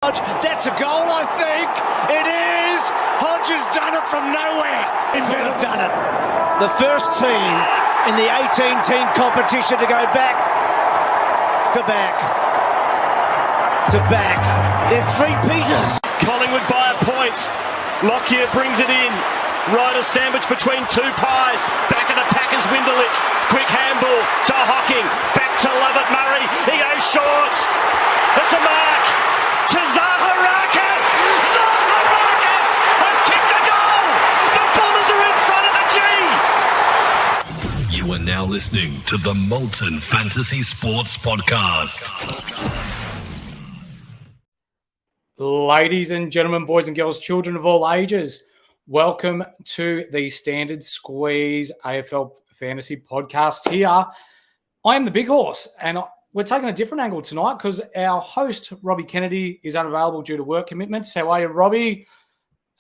That's a goal, I think. It is. Hodge has done it from nowhere. He could have done it. The first team in the 18-team competition to go back to back to back. They're three Peters. Collingwood by a point. Lockyer brings it in. Ryder sandwich between two pies. Back of the Packers, Winderlich. Quick handball to Hocking. Back to Lovett Murray. He goes short. It's a mark to Zaharakis. Zaharakis has kicked the goal. The Bombers are in front of the G. You are now listening to the Molten Fantasy Sports Podcast. Ladies and gentlemen, boys and girls, children of all ages, welcome to the Standard Squeeze AFL Fantasy Podcast here. I am the Big Horse, and we're taking a different angle tonight because our host, Robbie Kennedy, is unavailable due to work commitments. How are you, Robbie?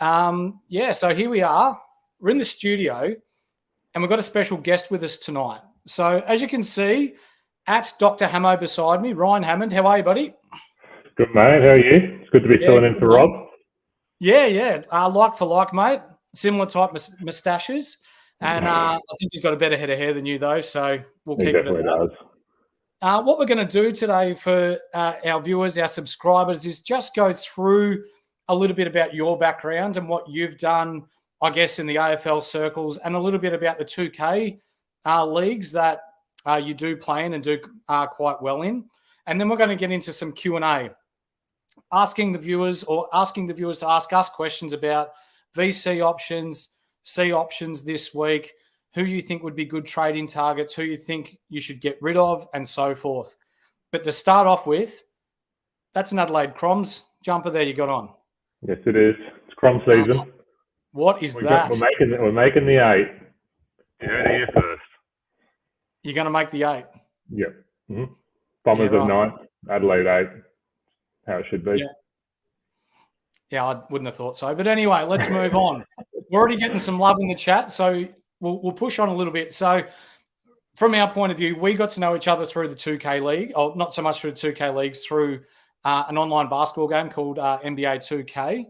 So here we are. We're in the studio, and we've got a special guest with us tonight. So as you can see, at Dr. Hammond beside me, Ryan Hammond. How are you, buddy? Good, mate. How are you? It's good to be filling in for Rob. Yeah. Like for like, mate. Similar type moustaches. And I think he's got a better head of hair than you, though, so we'll keep it at that. What we're going to do today for our viewers, our subscribers, is just go through a little bit about your background and what you've done, I guess, in the AFL circles, and a little bit about the 2K leagues that you do play in and do quite well in. And then we're going to get into some Q&A, asking the viewers to ask us questions about VC options, C options this week, who you think would be good trading targets, who you think you should get rid of, and so forth. But to start off with, that's an Adelaide Croms jumper there you got on. Yes, it is. It's Crom season. What is that? We're making the 8. You heard it here first. You're going to make the 8? Yep. Mm-hmm. Bombers of 9, Adelaide 8. How it should be. Yeah, I wouldn't have thought so. But anyway, let's move on. We're already getting some love in the chat, so we'll push on a little bit. So from our point of view, we got to know each other through the 2K League, or not so much through the 2K Leagues, through an online basketball game called NBA 2K.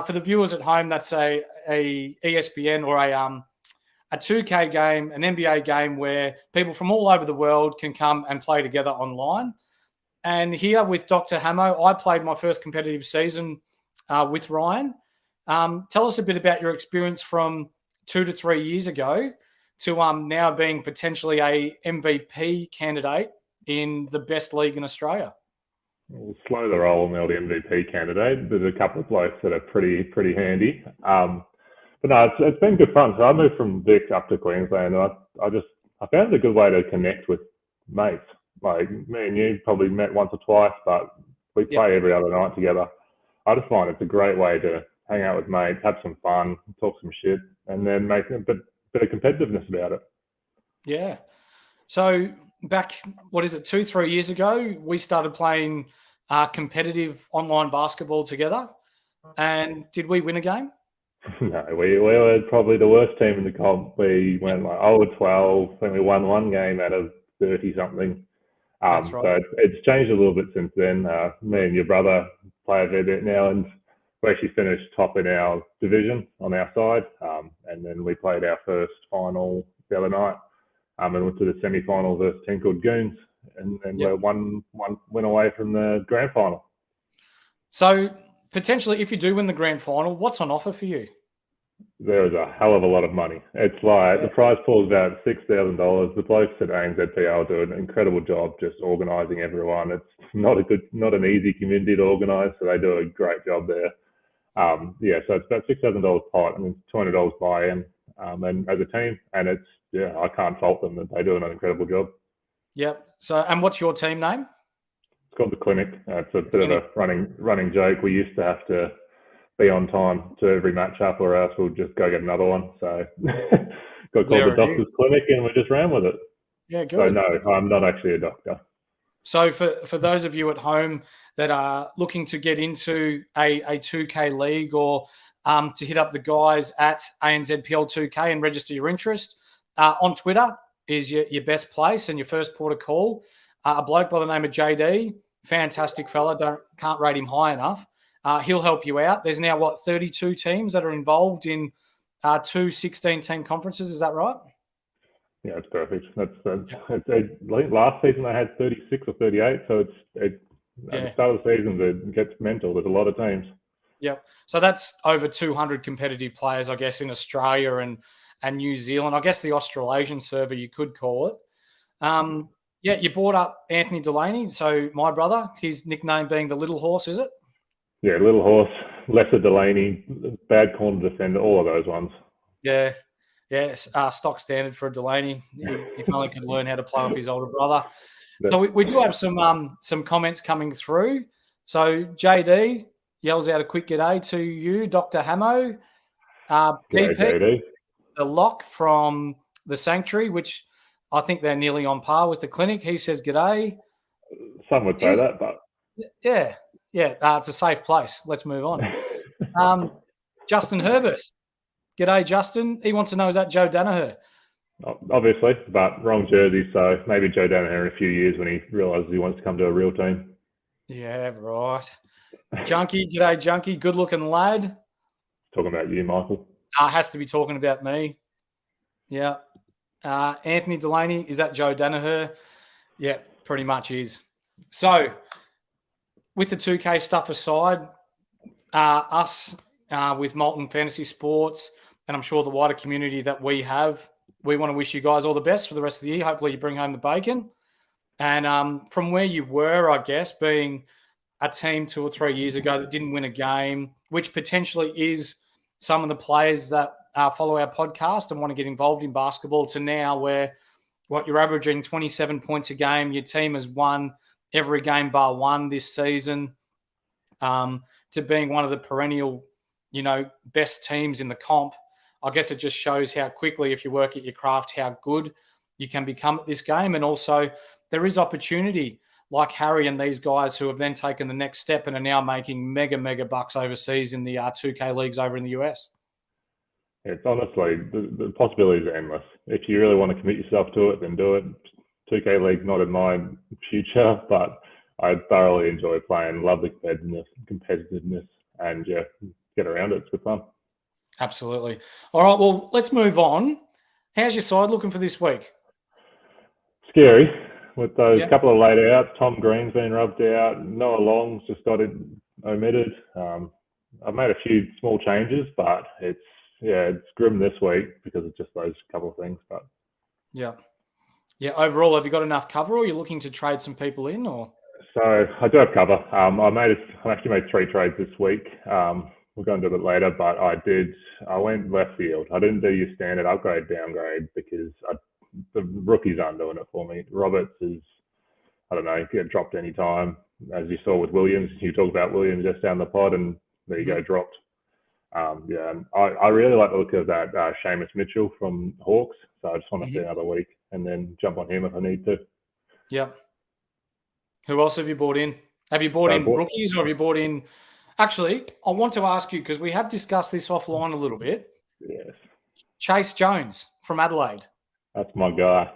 For the viewers at home, that's a ESPN or a 2K game, an NBA game where people from all over the world can come and play together online. And here with Dr. Hamo, I played my first competitive season with Ryan. Tell us a bit about your experience from 2 to 3 years ago to now being potentially a MVP candidate in the best league in Australia. We'll slow the roll on the MVP candidate. There's a couple of blokes that are pretty handy. But no, it's been good fun. So I moved from Vic up to Queensland. And I found it a good way to connect with mates. Like me and you probably met once or twice, but we play every other night together. I just find it's a great way to hang out with mates, have some fun, talk some shit, and then make a bit of competitiveness about it. Yeah. So back, 2-3 years ago, we started playing competitive online basketball together. And did we win a game? No, we were probably the worst team in the comp. We went 0-12. I think we won one game out of 30-something. That's right. So it's changed a little bit since then. Me and your brother play a fair bit now, and we actually finished top in our division on our side. And then we played our first final the other night, and went to the semi-final versus a team called Goons, and we're one win away from the grand final. So potentially, if you do win the grand final, what's on offer for you? There is a hell of a lot of money. It's like the prize pool is about $6,000. The blokes at ANZPL do an incredible job just organising everyone. It's not an easy community to organise, so they do a great job there. So it's about $6,000 pot and $200 buy-in, and as a team, and I can't fault them. They do an incredible job. Yep. So, and what's your team name? It's called the Clinic. It's a bit of a running joke. We used to have to be on time to every match-up, or else we'll just go get another one. So got called the Doctor's Clinic, and we just ran with it. Yeah, good. So no, I'm not actually a doctor. So for those of you at home that are looking to get into a 2K league, or to hit up the guys at ANZPL 2K and register your interest, on Twitter is your best place and your first port of call. A bloke by the name of JD fantastic fella. Can't rate him high enough. He'll help you out. There's now, 32 teams that are involved in 2 16-team conferences. Is that right? Yeah, it's perfect. I think last season they had 36 or 38, so at the start of the season it gets mental. There's a lot of teams. Yep. So that's over 200 competitive players, I guess, in Australia and New Zealand. I guess the Australasian server, you could call it. You brought up Anthony Delaney. So my brother, his nickname being the Little Horse, is it? Yeah, Little Horse, Lesser Delaney, bad corner defender, all of those ones. Yeah. Yeah, stock standard for Delaney. If only could learn how to play off his older brother. So we do have some comments coming through. So JD yells out a quick g'day to you, Dr. Hamo. PP, the lock from the Sanctuary, which I think they're nearly on par with the clinic. He says g'day. Some would say that, but yeah, it's a safe place. Let's move on. Justin Herbert. G'day, Justin. He wants to know, is that Joe Danaher? Obviously, but wrong jersey, so maybe Joe Danaher in a few years when he realises he wants to come to a real team. Yeah, right. Junkie, g'day, Junkie. Good-looking lad. Talking about you, Michael. Has to be talking about me. Yeah. Anthony Delaney, is that Joe Danaher? Yeah, pretty much is. So, with the 2K stuff aside, us with Molten Fantasy Sports, and I'm sure the wider community that we have, we want to wish you guys all the best for the rest of the year. Hopefully you bring home the bacon. And from where you were, I guess, being a team 2 or 3 years ago that didn't win a game, which potentially is some of the players that follow our podcast and want to get involved in basketball, to now where you're averaging 27 points a game. Your team has won every game bar one this season, to being one of the perennial, best teams in the comp. I guess it just shows how quickly, if you work at your craft, how good you can become at this game. And also there is opportunity, like Harry and these guys who have then taken the next step and are now making mega bucks overseas in the 2K leagues over in the US. It's honestly, the possibilities are endless. If you really want to commit yourself to it, then do it. 2K league, not in my future, but I thoroughly enjoy playing, love the competitiveness, and get around it. It's good fun. Absolutely. All right, well, let's move on. How's your side looking for this week? Scary with those couple of laid outs. Tom Green's been rubbed out. Noah Long's just got it omitted. I've made a few small changes, but it's grim this week because of just those couple of things. But yeah. Overall, have you got enough cover, or are you looking to trade some people in? Or so I do have cover. I actually made 3 trades this week. We'll go into it later, but I went left field. I didn't do your standard upgrade, downgrade, because the rookies aren't doing it for me. Roberts is, I don't know, get dropped any time. As you saw with Williams, you talked about Williams just down the pod, and there you go, dropped. And I really like the look of that Seamus Mitchell from Hawks, so I just want to see another week and then jump on him if I need to. Yeah. Who else have you bought in? Have you bought in rookies, or have you bought in... Actually, I want to ask you, because we have discussed this offline a little bit. Yes. Chase Jones from Adelaide. That's my guy.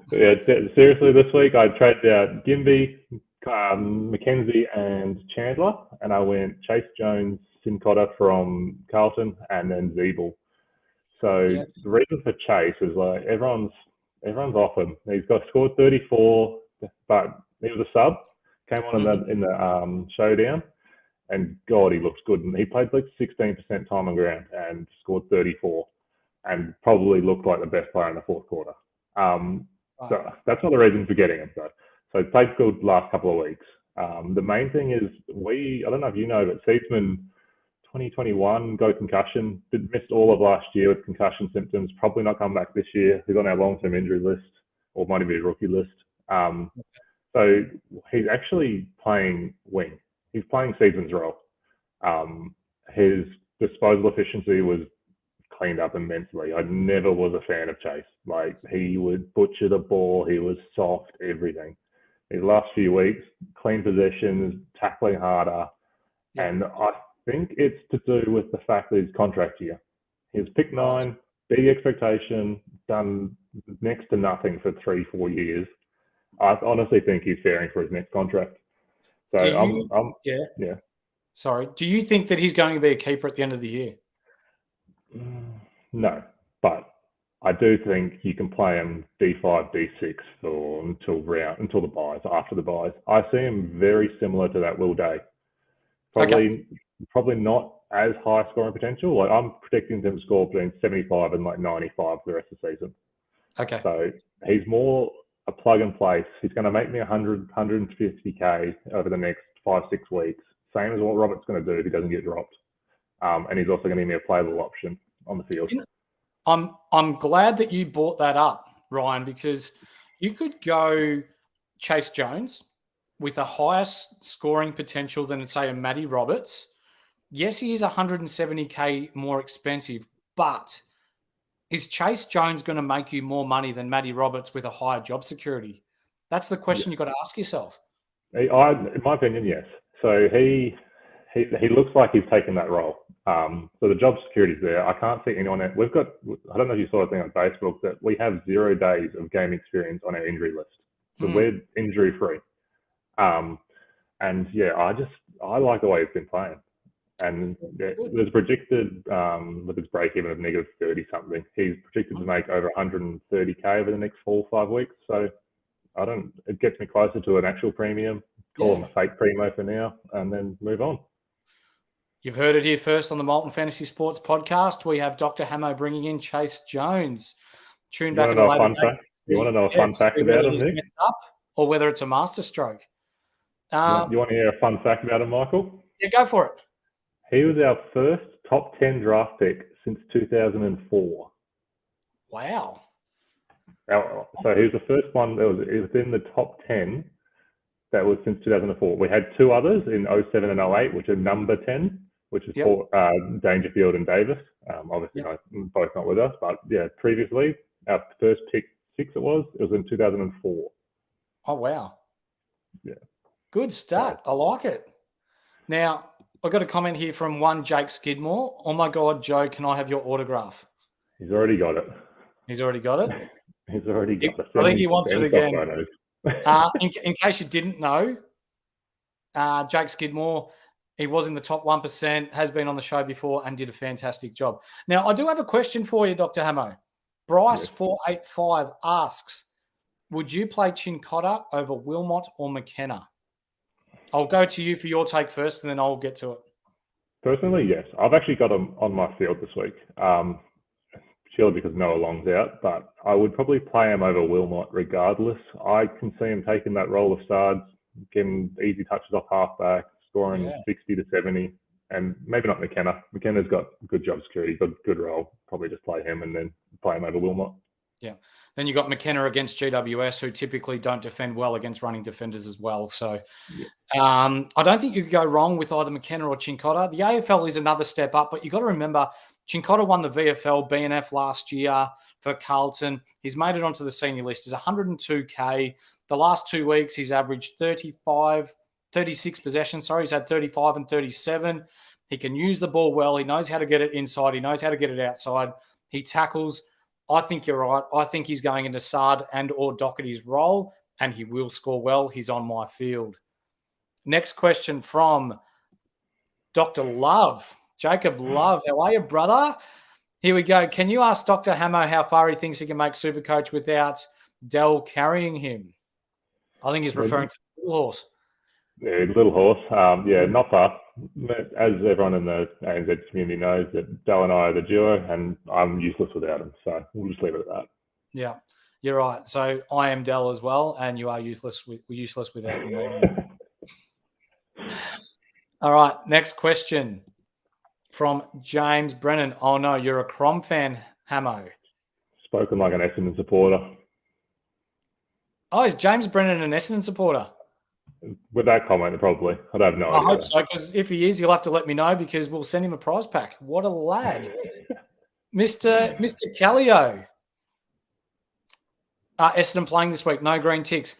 Seriously, this week I traded out Gimby, McKenzie, and Chandler, and I went Chase Jones, Sincotta from Carlton, and then Zeeble. So the reason for Chase is like everyone's off him. He's scored 34, but he was a sub. Came on in the showdown, and God, he looks good. And he played like 16% time on ground and scored 34, and probably looked like the best player in the fourth quarter. So that's not the reason for getting him, though. So he played good last couple of weeks. The main thing is I don't know if you know, but Seedsman 2021 got a concussion, missed all of last year with concussion symptoms, probably not come back this year. He's on our long-term injury list, or might even be a rookie list. So he's actually playing wing. He's playing Seedsman's role. His disposal efficiency was cleaned up immensely. I never was a fan of Chase. Like, he would butcher the ball. He was soft, everything. His last few weeks, clean possessions, tackling harder. And I think it's to do with the fact that his contract year. He's pick 9, big expectation, done next to nothing for 3-4 years. I honestly think he's faring for his next contract. So yeah. Sorry. Do you think that he's going to be a keeper at the end of the year? No, but I do think you can play him D5, D6 until the buys, after the buys. I see him very similar to that Will Day. Probably not as high scoring potential. Like I'm predicting him to score between 75 and like 95 for the rest of the season. Okay. So he's more a plug and place. He's going to make me 100, 150k over the next 5-6 weeks. Same as what Robert's going to do if he doesn't get dropped. And he's also going to give me a playable option on the field. I'm glad that you brought that up, Ryan, because you could go Chase Jones with a higher scoring potential than, say, a Matty Roberts. Yes, he is 170k more expensive, but is Chase Jones going to make you more money than Matty Roberts with a higher job security? That's the question you've got to ask yourself. In my opinion, yes. So he looks like he's taken that role. So the job security's there. I can't see anyone. I don't know if you saw a thing on Facebook that we have 0 days of game experience on our injury list. So we're injury free. And yeah, I like the way he's been playing. And there's predicted with his break even of negative 30 something. He's predicted to make over 130k over the next 4 or 5 weeks. So it gets me closer to an actual premium. Call him a fake primo for now, and then move on. You've heard it here first on the Molten Fantasy Sports podcast. We have Dr. Hamo bringing in Chase Jones. Tune back at a later date. You want to know a fun fact about him, Nick? Or whether it's a masterstroke. You want to hear a fun fact about him, Michael? Yeah, go for it. He was our first top 10 draft pick since 2004. Wow. So he was the first one that was within the top 10 that was since 2004. We had 2 others in 07 and 08, which are number 10, which is Dangerfield and Davis. Obviously, both not with us, but yeah, previously, our first pick 6 it was in 2004. Oh, wow. Yeah. Good stat. I like it. Now, I've got a comment here from one Jake Skidmore. Oh, my God, Joe, can I have your autograph? He's already got it. He's already got it? He's already got it. I think he wants it again. In case you didn't know, Jake Skidmore, he was in the top 1%, has been on the show before and did a fantastic job. Now, I do have a question for you, Dr. Hamo. Bryce485 asks, would you play Chincotta over Wilmot or McKenna? I'll go to you for your take first, and then I'll get to it. Personally, yes. I've actually got him on my field this week, purely because Noah Long's out, but I would probably play him over Wilmot regardless. I can see him taking that role of Sards, getting easy touches off halfback, scoring 60 to 70, and maybe not McKenna. McKenna's got good job security, good role. Probably just play him and then play him over Wilmot. Yeah. Then you got McKenna against GWS, who typically don't defend well against running defenders as well. So I don't think you could go wrong with either McKenna or Chincotta. The AFL is another step up, but you got to remember Chincotta won the VFL BNF last year for Carlton. He's made it onto the senior list. He's 102K. The last 2 weeks, he's averaged 36 possessions. He's had 35 and 37. He can use the ball well. He knows how to get it inside. He knows how to get it outside. He tackles. I think you're right. I think he's going into Sard and or Doherty's role, and he will score well. He's on my field. Next question from Dr. Love. Jacob Love, how are you, brother? Here we go. Can you ask Dr. Hamo how far he thinks he can make Supercoach without Dell carrying him? I think he's referring to the Little Horse. Yeah, Little Horse. Not far. As everyone in the ANZ community knows, that Dell and I are the duo, and I'm useless without him. So we'll just leave it at that. Yeah, you're right. So I am Dell as well, and you are useless without him. All right, next question from James Brennan. Oh, no, you're a Crom fan, Hamo. Spoken like an Essendon supporter. Oh, is James Brennan an Essendon supporter? With that comment, probably. I don't know. I hope so, because if he is, you'll have to let me know, because we'll send him a prize pack. What a lad. Mr. Callio. Essendon playing this week, no green ticks.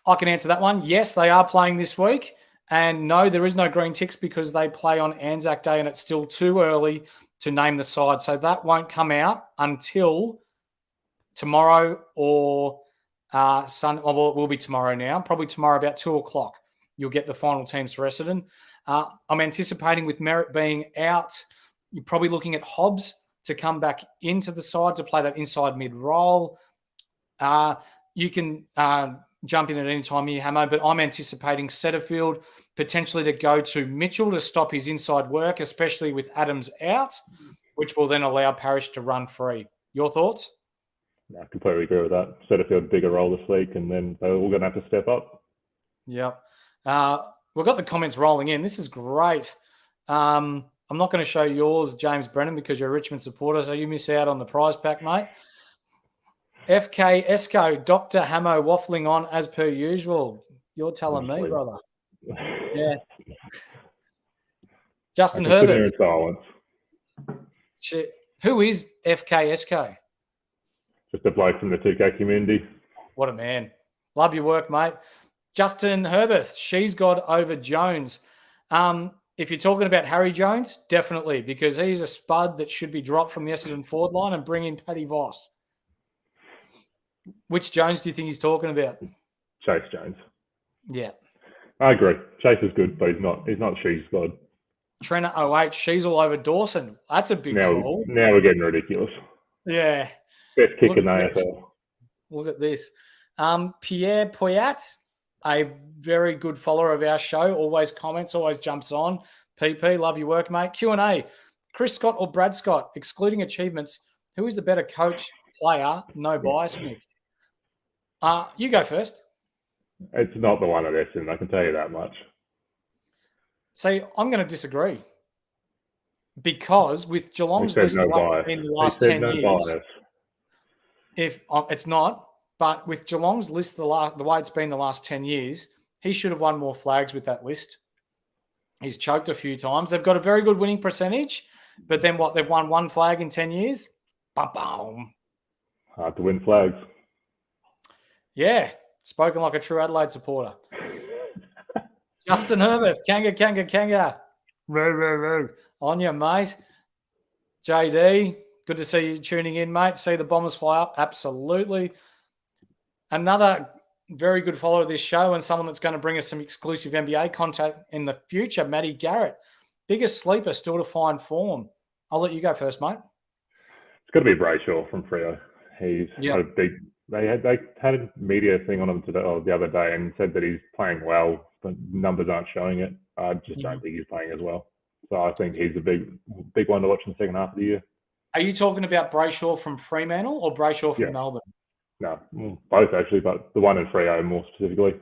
I can answer that one. Yes, they are playing this week. And no, there is no green ticks because they play on Anzac Day and it's still too early to name the side. So that won't come out until tomorrow or Well, it will be tomorrow now. Probably tomorrow about 2:00. You'll get the final teams for Essendon. I'm anticipating with Merritt being out, you're probably looking at Hobbs to come back into the side to play that inside mid role. You can jump in at any time here, Hamo, but I'm anticipating Setterfield potentially to go to Mitchell to stop his inside work, especially with Adams out, which will then allow Parrish to run free. Your thoughts? I completely agree with that. Setterfield bigger role this week, and then they're all going to have to step up. Yep. We've got the comments rolling in. This is great. I'm not going to show yours, James Brennan, because you're a Richmond supporter, so you miss out on the prize pack, mate. FK Esco, Dr. Hamo waffling on as per usual. You're telling me, brother. Yeah. Justin Herbert. In silence. Shit. Who is FK Esco? Just a bloke from the 2K community. What a man. Love your work, mate. Justin Herbert, she's got over Jones. If you're talking about Harry Jones, definitely, because he's a spud that should be dropped from the Essendon forward line and bring in Paddy Voss. Which Jones do you think he's talking about? Chase Jones. Yeah. I agree. Chase is good, but he's not She's God. Trenner 08, she's all over Dawson. That's a big call. Now we're getting ridiculous. Yeah. Best kick in the AFL. Look at this. Pierre Poyat, a very good follower of our show, always comments, always jumps on. PP, love your work, mate. Q&A, Chris Scott or Brad Scott, excluding achievements, who is the better coach, player? No bias, Mick. You go first. It's not the one at Essendon, I can tell you that much. See, I'm going to disagree. Because with Geelong's list in the last 10 years, bias. If it's not, but with Geelong's list the way it's been the last 10 years, he should have won more flags with that list. He's choked a few times. They've got a very good winning percentage, but then what? They've won one flag in 10 years? Ba-boom. Hard to win flags. Yeah, spoken like a true Adelaide supporter. Justin Herbert, Kanga. Roo. On you, mate. JD, good to see you tuning in, mate. See the Bombers fly up? Absolutely. Another very good follower of this show and someone that's going to bring us some exclusive NBA content in the future, Matty Garrett. Biggest sleeper still to find form. I'll let you go first, mate. It's got to be Brayshaw from Freo. He's had a big... They had a media thing on him the other day and said that he's playing well, but numbers aren't showing it. I just don't think he's playing as well. So I think he's a big one to watch in the second half of the year. Are you talking about Brayshaw from Fremantle or Brayshaw from Melbourne? No, both actually, but the one in Freo more specifically.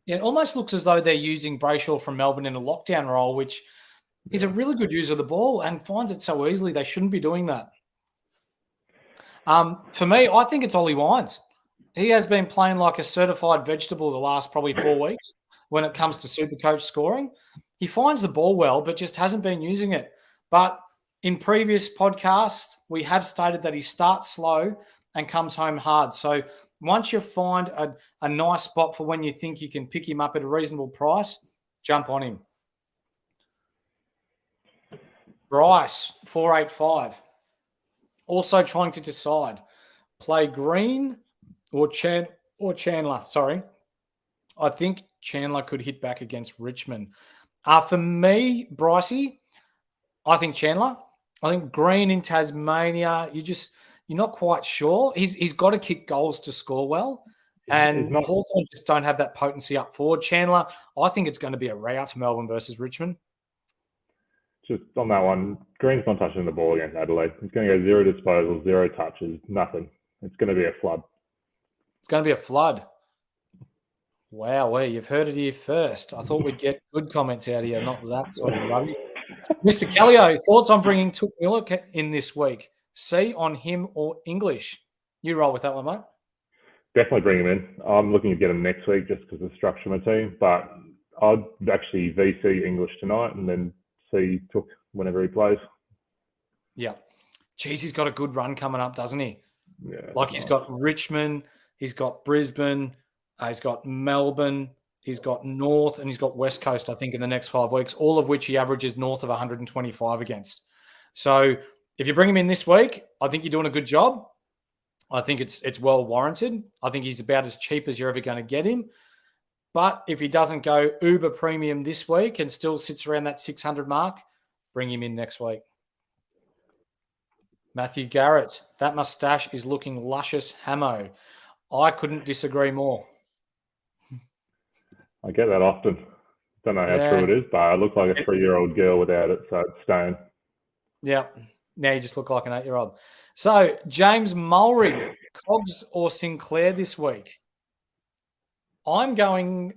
Yeah, it almost looks as though they're using Brayshaw from Melbourne in a lockdown role, which is a really good user of the ball and finds it so easily. They shouldn't be doing that. For me, I think it's Ollie Wines. He has been playing like a certified vegetable the last probably 4 weeks when it comes to Supercoach scoring. He finds the ball well, but just hasn't been using it. But in previous podcasts, we have stated that he starts slow and comes home hard. So once you find a nice spot for when you think you can pick him up at a reasonable price, jump on him. Bryce, 485. Also trying to decide, play Green or Chandler. Sorry. I think Chandler could hit back against Richmond. For me, Brycey, I think Chandler. I think Green in Tasmania, you're not quite sure. He's got to kick goals to score well. And Hawthorn just don't have that potency up forward. Chandler, I think it's going to be a rout to Melbourne versus Richmond. Just on that one, Green's not touching the ball against Adelaide. He's going to go 0 disposals, 0 touches, nothing. It's going to be a flood. It's going to be a flood. Wow, you've heard it here first. I thought we'd get good comments out of you, not that sort of rubbish. Mr. Callio, thoughts on bringing Touk Miller in this week? C on him or English? You roll with that one, mate. Definitely bring him in. I'm looking to get him next week just because of the structure of my team, but I'd actually VC English tonight and then see Touk whenever he plays. Yeah. Geez, he's got a good run coming up, doesn't he? Yeah. He's got Richmond, he's got Brisbane, he's got Melbourne, he's got North, and he's got West Coast, I think, in the next 5 weeks, all of which he averages north of 125 against. So if you bring him in this week, I think you're doing a good job. I think it's well warranted. I think he's about as cheap as you're ever going to get him. But if he doesn't go uber premium this week and still sits around that 600 mark, bring him in next week. Matthew Garrett, that moustache is looking luscious, Hamo. I couldn't disagree more. I get that often. Don't know how true it is, but I look like a 3-year-old girl without it, so it's staying. Yeah. Now you just look like an 8-year-old. So, James Mulry, Cogs or Sinclair this week? I'm going,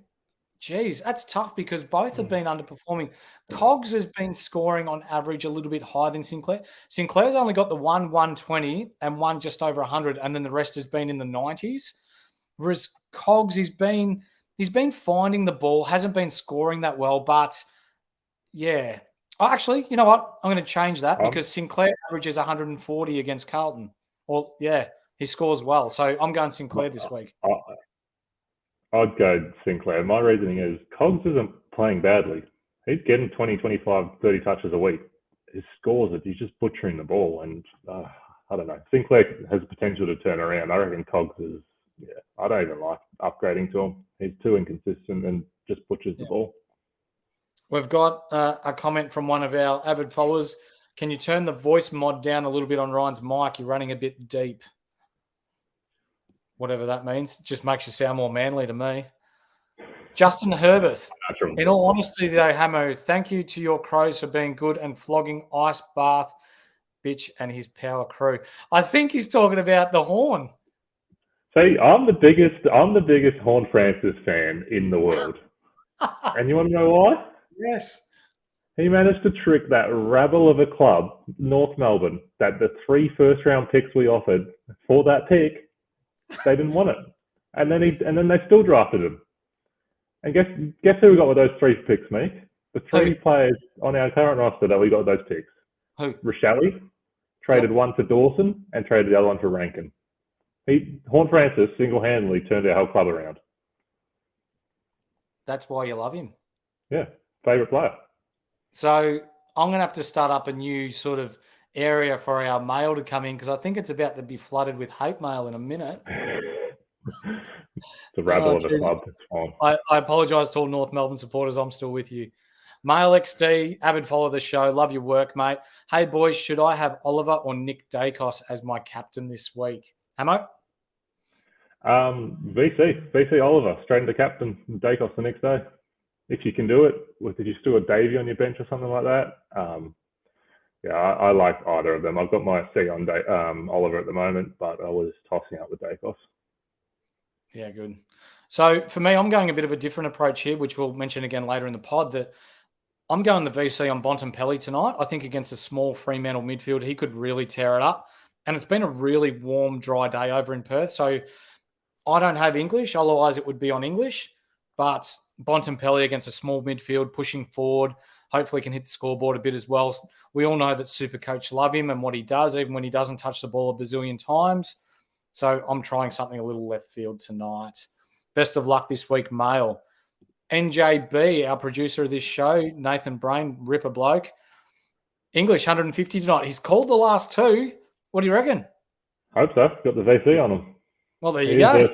geez, that's tough because both have been underperforming. Cogs has been scoring on average a little bit higher than Sinclair. Sinclair's only got the 120 and one just over 100, and then the rest has been in the 90s. Whereas Cogs, he's been finding the ball, hasn't been scoring that well, but yeah. Oh, actually, you know what? I'm going to change that because Sinclair averages 140 against Carlton. Well, yeah, he scores well. So I'm going Sinclair this week. I'd go Sinclair. My reasoning is Cogs isn't playing badly. He's getting 20, 25, 30 touches a week. His scores are, he's just butchering the ball. And I don't know. Sinclair has potential to turn around. I reckon Cogs is, I don't even like upgrading to him. He's too inconsistent and just butchers the ball. We've got a comment from one of our avid followers. Can you turn the voice mod down a little bit on Ryan's mic? You're running a bit deep. Whatever that means. It just makes you sound more manly to me. Justin Herbert. In all honesty, though, Hamo, thank you to your Crows for being good and flogging Ice Bath Bitch and his power crew. I think he's talking about the Horn. See, I'm the biggest Horn Francis fan in the world. And you want to know why? Yes. He managed to trick that rabble of a club, North Melbourne, that the 3 first-round picks we offered for that pick, they didn't want it. And then they still drafted him. And guess who we got with those 3 picks, Meek? The 3 players on our current roster that we got with those picks. Who? Rochelle traded one for Dawson and traded the other one for Rankin. Horn Francis single-handedly turned our whole club around. That's why you love him. Yeah, favourite player. So I'm going to have to start up a new sort of area for our mail to come in because I think it's about to be flooded with hate mail in a minute. It's a rabble of the club. It's fine. I apologise to all North Melbourne supporters. I'm still with you. Mail XD, avid follow of the show. Love your work, mate. Hey, boys, should I have Oliver or Nick Dacos as my captain this week? Hamo? VC Oliver, straight into captain, Dacos the next day. If you can do it, if you still got Davey on your bench or something like that. I like either of them. I've got my C on Oliver at the moment, but I was tossing out the Dacos. Yeah, good. So for me, I'm going a bit of a different approach here, which we'll mention again later in the pod, that I'm going the VC on Bontempelli tonight. I think against a small Fremantle midfield, he could really tear it up. And it's been a really warm, dry day over in Perth. So I don't have English. Otherwise, it would be on English. But Bontempelli against a small midfield, pushing forward, hopefully can hit the scoreboard a bit as well. We all know that Supercoach love him and what he does, even when he doesn't touch the ball a bazillion times. So I'm trying something a little left field tonight. Best of luck this week, Mail. NJB, our producer of this show, Nathan Brain, ripper bloke. English, 150 tonight. He's called the last 2. What do you reckon? Hope so. Got the VC on him. Well, there you go.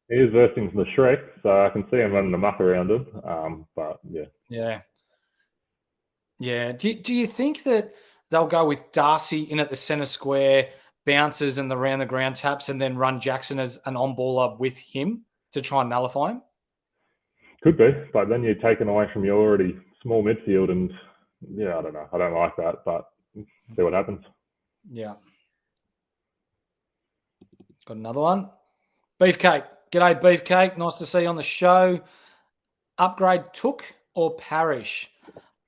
He is versing the Shrek, so I can see him running the muck around him. But, yeah. Yeah. Yeah. Do you think that they'll go with Darcy in at the centre square, bounces and the round the ground taps, and then run Jackson as an on-baller with him to try and nullify him? Could be, but then you're taken away from your already small midfield, and I don't know. I don't like that, but see what happens. Yeah. Got another one. Beefcake. G'day, Beefcake. Nice to see you on the show. Upgrade Took or Parish?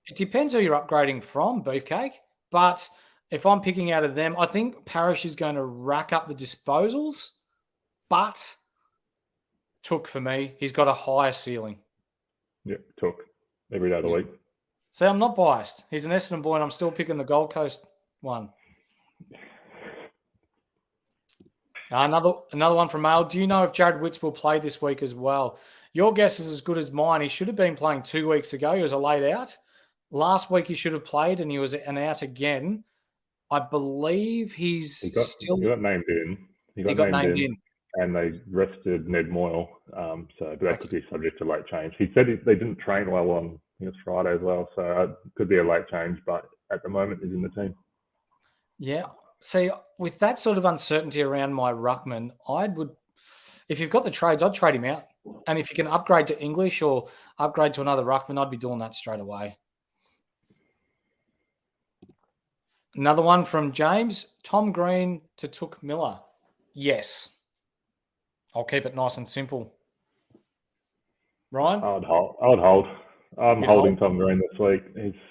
It depends who you're upgrading from, Beefcake. But if I'm picking out of them, I think Parish is going to rack up the disposals. But Took for me, he's got a higher ceiling. Yeah, Took. Every day of the week. See, I'm not biased. He's an Essendon boy and I'm still picking the Gold Coast one. Another one from Mail. Do you know if Jared Witts will play this week as well? Your guess is as good as mine. He should have been playing 2 weeks ago. He was a late out. Last week he should have played and he was an out again. I believe he got named in. He got named in. And they rested Ned Moyle, but that could be subject to late change. He said they didn't train well on Friday as well, so it could be a late change, but at the moment he's in the team. Yeah. See, with that sort of uncertainty around my ruckman, if you've got the trades, I'd trade him out. And if you can upgrade to English or upgrade to another ruckman, I'd be doing that straight away. Another one from James, Tom Green to Took Miller. Yes. I'll keep it nice and simple. Ryan? I would hold. I'm holding Tom Green this week.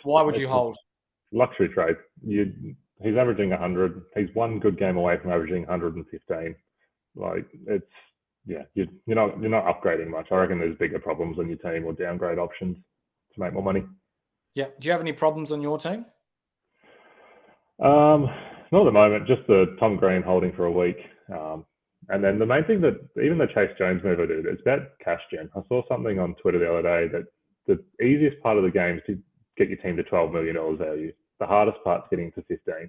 Why would you hold? Luxury trade. He's averaging 100. He's one good game away from averaging 115. You're not upgrading much. I reckon there's bigger problems on your team or downgrade options to make more money. Yeah. Do you have any problems on your team? Not at the moment. Just the Tom Green holding for a week. And then the main thing that even the Chase Jones move I did, it's about cash gen. I saw something on Twitter the other day that the easiest part of the game is to get your team to $12 million value. The hardest part's getting to 15.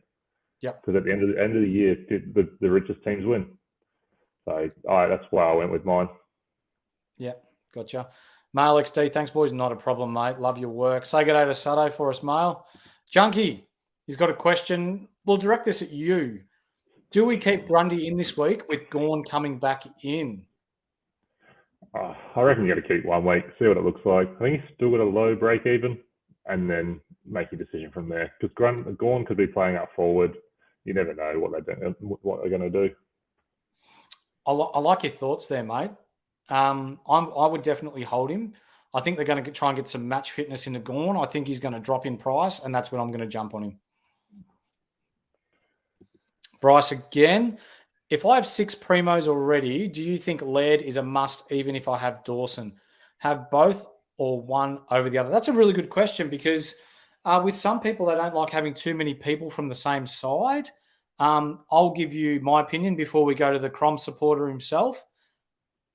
Yeah. Because at the end of the year, the richest teams win. So that's why I went with mine. Yeah, gotcha. Mail XD, thanks boys. Not a problem, mate. Love your work. Say good day to Sado for us, Mail. Junkie, he's got a question. We'll direct this at you. Do we keep Grundy in this week with Gawn coming back in? I reckon you got to keep 1 week, see what it looks like. I think he's still got a low break even, and then make your decision from there. Because Gawn could be playing up forward. You never know what they're going to do. I like your thoughts there, mate. I would definitely hold him. I think they're going to try and get some match fitness into Gawn. I think he's going to drop in price, and that's when I'm going to jump on him. Bryce again. If I have 6 primos already, do you think Laird is a must even if I have Dawson? Have both or one over the other? That's a really good question because with some people, they don't like having too many people from the same side. I'll give you my opinion before we go to the Crom supporter himself.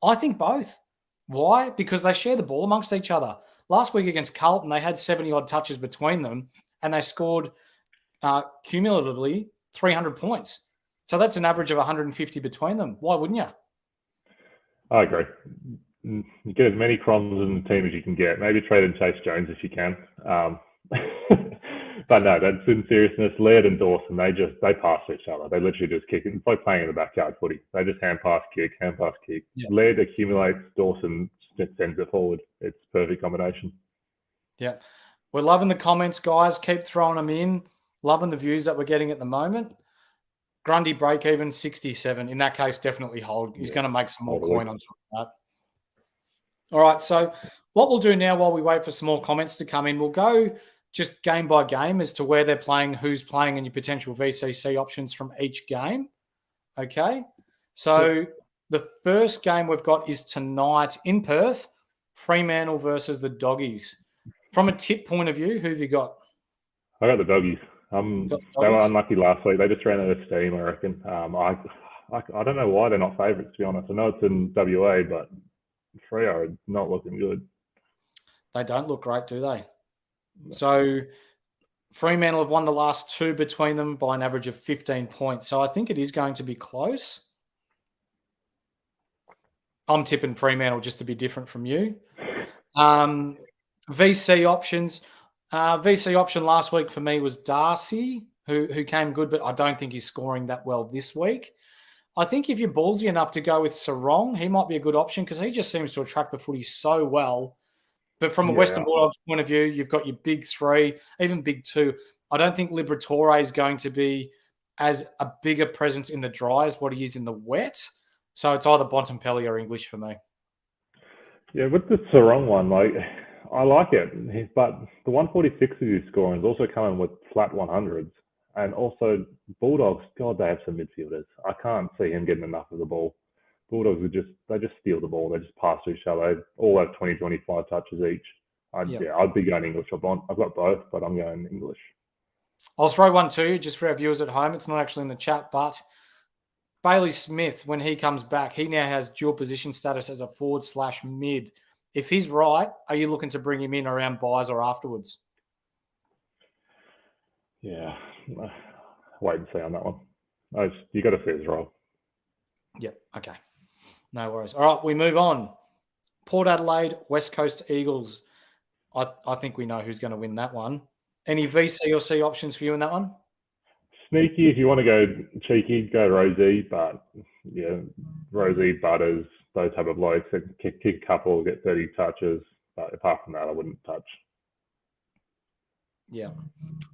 I think both. Why? Because they share the ball amongst each other. Last week against Carlton, they had 70-odd touches between them and they scored cumulatively 300 points. So that's an average of 150 between them. Why wouldn't you? I agree. You get as many Croms in the team as you can get. Maybe trade in Chase Jones if you can. But no, that's in seriousness. Laird and Dawson, they pass each other. They literally just kick it. It's like playing in the backyard footy. They just hand pass kick. Yeah. Laird accumulates, Dawson sends it forward. It's a perfect combination. Yeah. We're loving the comments, guys. Keep throwing them in. Loving the views that we're getting at the moment. Grundy break even 67. In that case, definitely hold. He's going to make some more coin on top of that. All right. So what we'll do now while we wait for some more comments to come in, we'll go just game by game as to where they're playing, who's playing, and your potential VCC options from each game. Okay. So the first game we've got is tonight in Perth, Fremantle versus the Doggies. From a tip point of view, who have you got? I got the Doggies. They were unlucky last week. They just ran out of steam, I reckon. I don't know why they're not favourites, to be honest. I know it's in WA, but Freo are not looking good. They don't look great, do they? No. So Fremantle have won the last 2 between them by an average of 15 points. So I think it is going to be close. I'm tipping Fremantle just to be different from you. VC options. VC option last week for me was Darcy, who came good, but I don't think he's scoring that well this week. I think if you're ballsy enough to go with Sarong, he might be a good option because he just seems to attract the footy so well. But from a Western Bulldogs point of view, you've got your big 3, even big 2. I don't think Liberatore is going to be as a bigger presence in the dry as what he is in the wet. So it's either Bontempelli or English for me. Yeah, with the Sarong one, I like it, but the 146 he's scoring is also coming with flat 100s. And also, Bulldogs, God, they have some midfielders. I can't see him getting enough of the ball. Bulldogs they just steal the ball. They just pass to each other. They all have 20, 25 touches each. I'd be going English. I've got both, but I'm going English. I'll throw one to you just for our viewers at home. It's not actually in the chat, but Bailey Smith, when he comes back, he now has dual position status as a forward/mid. If he's right, are you looking to bring him in around buys or afterwards? Yeah, wait and see on that one. You got to see his role. Yep. Okay. No worries. All right, we move on. Port Adelaide, West Coast Eagles. I think we know who's going to win that one. Any VC or C options for you in that one? Sneaky, if you want to go cheeky, go Rosie, but yeah, Rosie, Butters, those type of blokes that kick a couple, get 30 touches. But apart from that, I wouldn't touch. Yeah.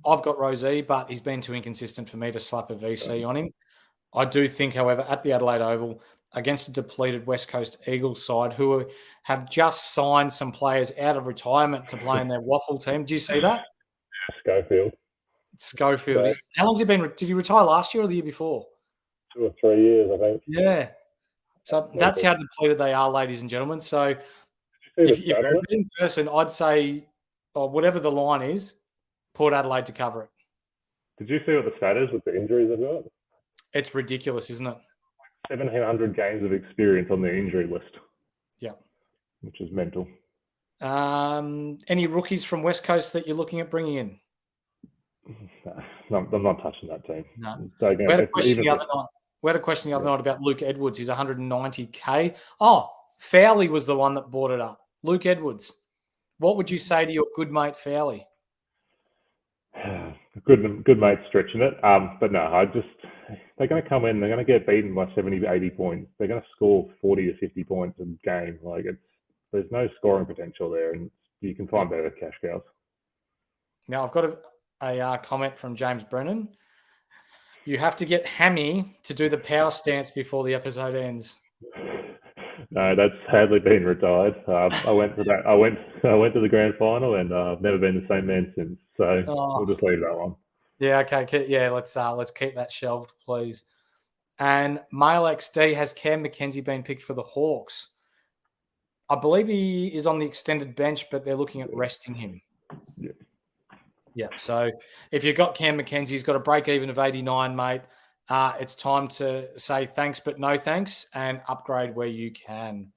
I've got Rosie, but he's been too inconsistent for me to slap a VC on him. I do think, however, at the Adelaide Oval, against a depleted West Coast Eagles side who have just signed some players out of retirement to play in their waffle team. Do you see that? Schofield. Schofield. How long has he been? Did he retire last year or the year before? 2 or 3 years, I think. Yeah. So that's how depleted they are, ladies and gentlemen. So if you're a betting person, I'd say, or whatever the line is, Port Adelaide to cover it. Did you see what the stat is with the injuries they've got? It's ridiculous, isn't it? 1,700 games of experience on the injury list. Yeah. Which is mental. Any rookies from West Coast that you're looking at bringing in? No, I'm not touching that team. No. So We had a question the other night about Luke Edwards. He's 190K. Oh, Fowley was the one that brought it up. Luke Edwards. What would you say to your good mate Fowley? Good mate stretching it. But no, they're going to come in, they're going to get beaten by 70 to 80 points. They're going to score 40 to 50 points a game. There's no scoring potential there, and you can find better cash cows. Now, I've got a comment from James Brennan. You have to get Hammy to do the power stance before the episode ends. No, that's sadly been retired. I went to that. I went to the grand final, and I've never been the same man since. So we'll just leave that one. Yeah. Okay. Yeah. Let's keep that shelved, please. And Male XD, has Cam McKenzie been picked for the Hawks? I believe he is on the extended bench, but they're looking at resting him. Yeah. Yeah. So if you've got Cam McKenzie, he's got a break even of 89, mate. It's time to say thanks, but no thanks, and upgrade where you can.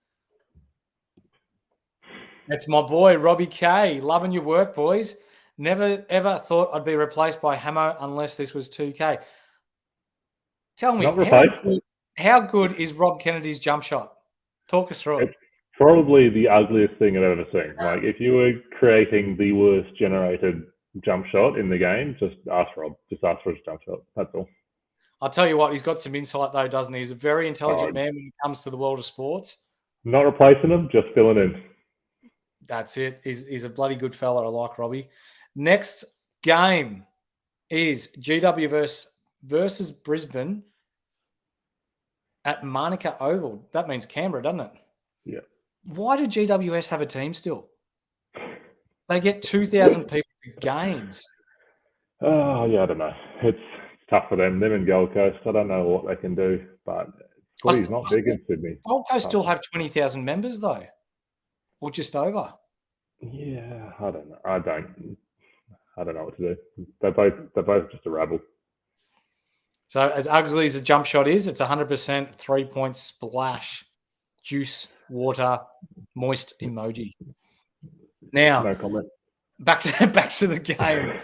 That's my boy, Robbie K. Loving your work, boys. Never, ever thought I'd be replaced by Hamo unless this was 2K. Tell me, how good is Rob Kennedy's jump shot? Talk us through it. It's probably the ugliest thing I've ever seen. If you were creating the worst generated jump shot in the game, just ask Rob. Just ask for his jump shot. That's all. I'll tell you what, he's got some insight though, doesn't he? He's a very intelligent man when it comes to the world of sports. Not replacing him, just filling in. That's it. He's a bloody good fella. I like Robbie. Next game is GW versus Brisbane at Manuka Oval. That means Canberra, doesn't it? Yeah. Why do GWS have a team still? They get 2,000 people to games. Oh, yeah, I don't know. It's tough for them. Them in Gold Coast, I don't know what they can do, but footy's not big in Sydney. Gold Coast still have 20,000 members, though, or just over. Yeah, I don't know. I don't know what to do. They're both just a rabble. So as ugly as the jump shot is, it's 100% 3-point splash, juice, water, moist emoji. Now, no comment. Back to the game.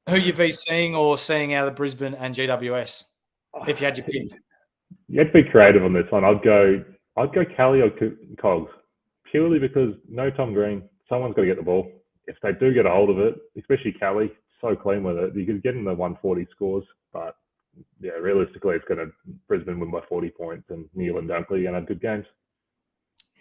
Who you VCing or seeing out of Brisbane and GWS? If you had your pick, you had to be creative on this one. I'd go Kelly or Cogs, purely because no Tom Green. Someone's got to get the ball. If they do get a hold of it, especially Kelly, so clean with it, you could get in the 140 scores. But yeah, realistically, it's going to Brisbane win by 40 points, and Neil and Dunkley are going to have good games.